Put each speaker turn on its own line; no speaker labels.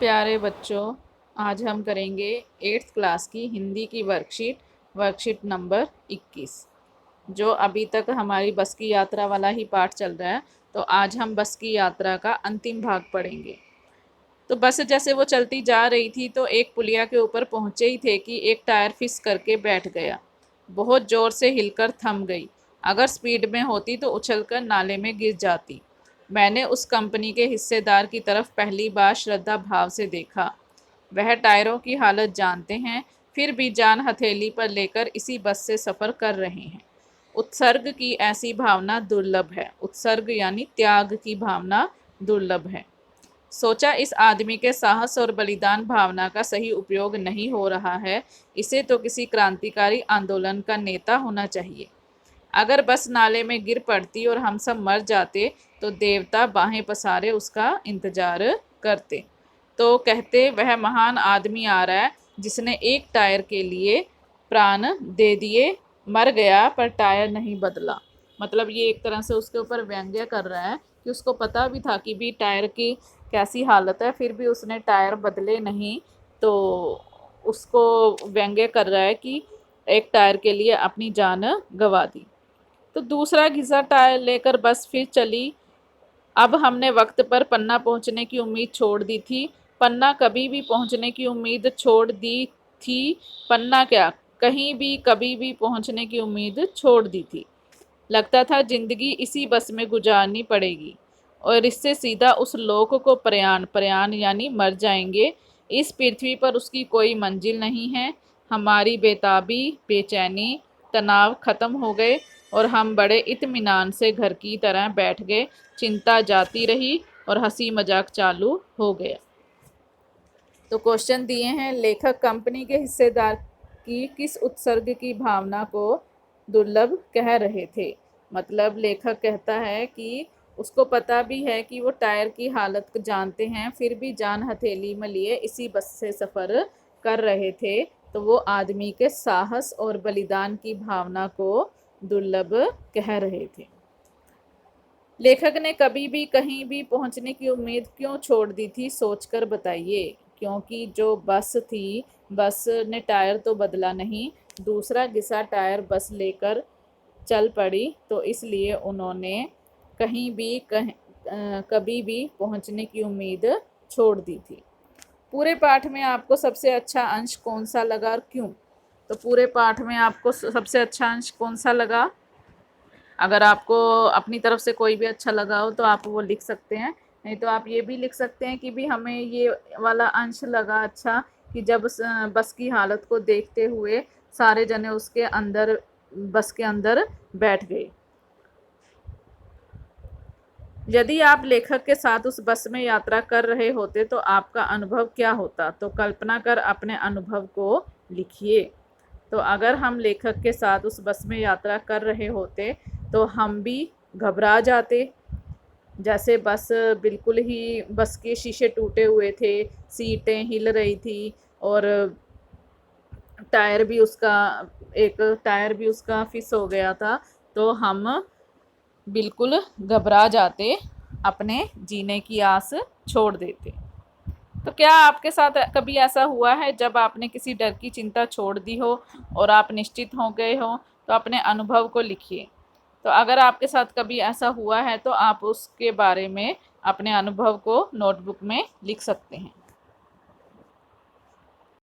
प्यारे बच्चों, आज हम करेंगे 8th क्लास की हिंदी की वर्कशीट नंबर 21। जो अभी तक हमारी बस की यात्रा वाला ही पाठ चल रहा है, तो आज हम बस की यात्रा का अंतिम भाग पढ़ेंगे। तो बस जैसे वो चलती जा रही थी तो एक पुलिया के ऊपर पहुंचे ही थे कि एक टायर फिस करके बैठ गया। बहुत ज़ोर से हिलकर थम गई। अगर स्पीड में होती तो उछलकर नाले में गिर जाती। मैंने उस कंपनी के हिस्सेदार की तरफ पहली बार श्रद्धा भाव से देखा। वह टायरों की हालत जानते हैं, फिर भी जान हथेली पर लेकर इसी बस से सफ़र कर रहे हैं। उत्सर्ग की ऐसी भावना दुर्लभ है। उत्सर्ग यानी त्याग की भावना दुर्लभ है। सोचा, इस आदमी के साहस और बलिदान भावना का सही उपयोग नहीं हो रहा है। इसे तो किसी क्रांतिकारी आंदोलन का नेता होना चाहिए। अगर बस नाले में गिर पड़ती और हम सब मर जाते तो देवता बाहें पसारे उसका इंतजार करते। तो कहते, वह महान आदमी आ रहा है जिसने एक टायर के लिए प्राण दे दिए, मर गया पर टायर नहीं बदला। मतलब ये एक तरह से उसके ऊपर व्यंग्य कर रहा है कि उसको पता भी था कि भी टायर की कैसी हालत है, फिर भी उसने टायर बदले नहीं। तो उसको व्यंग्य कर रहा है कि एक टायर के लिए अपनी जान गंवा दी। तो दूसरा घिसा टायर लेकर बस फिर चली। अब हमने वक्त पर पन्ना पहुंचने की उम्मीद छोड़ दी थी। पन्ना कभी भी पहुंचने की उम्मीद छोड़ दी थी। पन्ना क्या, कहीं भी कभी भी पहुंचने की उम्मीद छोड़ दी थी। लगता था जिंदगी इसी बस में गुजारनी पड़ेगी और इससे सीधा उस लोक को प्रयाण प्रयाण यानी मर जाएंगे। इस पृथ्वी पर उसकी कोई मंजिल नहीं है। हमारी बेताबी, बेचैनी, तनाव खत्म हो गए और हम बड़े इत्मीनान से घर की तरह बैठ गए। चिंता जाती रही और हंसी मजाक चालू हो गया। तो क्वेश्चन दिए हैं, लेखक कंपनी के हिस्सेदार की किस उत्सर्ग की भावना को दुर्लभ कह रहे थे। मतलब लेखक कहता है कि उसको पता भी है कि वो टायर की हालत को जानते हैं, फिर भी जान हथेली में लिए इसी बस से सफ़र कर रहे थे। तो वो आदमी के साहस और बलिदान की भावना को दुर्लभ कह रहे थे। लेखक ने कभी भी कहीं भी पहुंचने की उम्मीद क्यों छोड़ दी थी, सोचकर बताइए। क्योंकि जो बस थी, बस ने टायर तो बदला नहीं, दूसरा घिसा टायर बस लेकर चल पड़ी, तो इसलिए उन्होंने कभी भी पहुंचने की उम्मीद छोड़ दी थी। पूरे पाठ में आपको सबसे अच्छा अंश कौन सा लगा और क्यों? तो पूरे पाठ में आपको सबसे अच्छा अंश कौन सा लगा? अगर आपको अपनी तरफ से कोई भी अच्छा लगा हो तो आप वो लिख सकते हैं, नहीं तो आप ये भी लिख सकते हैं कि भी हमें ये वाला अंश लगा अच्छा कि जब बस की हालत को देखते हुए सारे जने उसके अंदर, बस के अंदर बैठ गए। यदि आप लेखक के साथ उस बस में यात्रा कर रहे होते तो आपका अनुभव क्या होता? तो कल्पना कर अपने अनुभव को लिखिए। तो अगर हम लेखक के साथ उस बस में यात्रा कर रहे होते तो हम भी घबरा जाते। जैसे बस बिल्कुल ही, बस के शीशे टूटे हुए थे, सीटें हिल रही थी और टायर भी उसका एक टायर भी उसका फिस हो गया था। तो हम बिल्कुल घबरा जाते, अपने जीने की आस छोड़ देते। तो क्या आपके साथ कभी ऐसा हुआ है जब आपने किसी डर की चिंता छोड़ दी हो और आप निश्चित हो गए हो? तो अपने अनुभव को लिखिए। तो अगर आपके साथ कभी ऐसा हुआ है तो आप उसके बारे में अपने अनुभव को नोटबुक में लिख सकते हैं।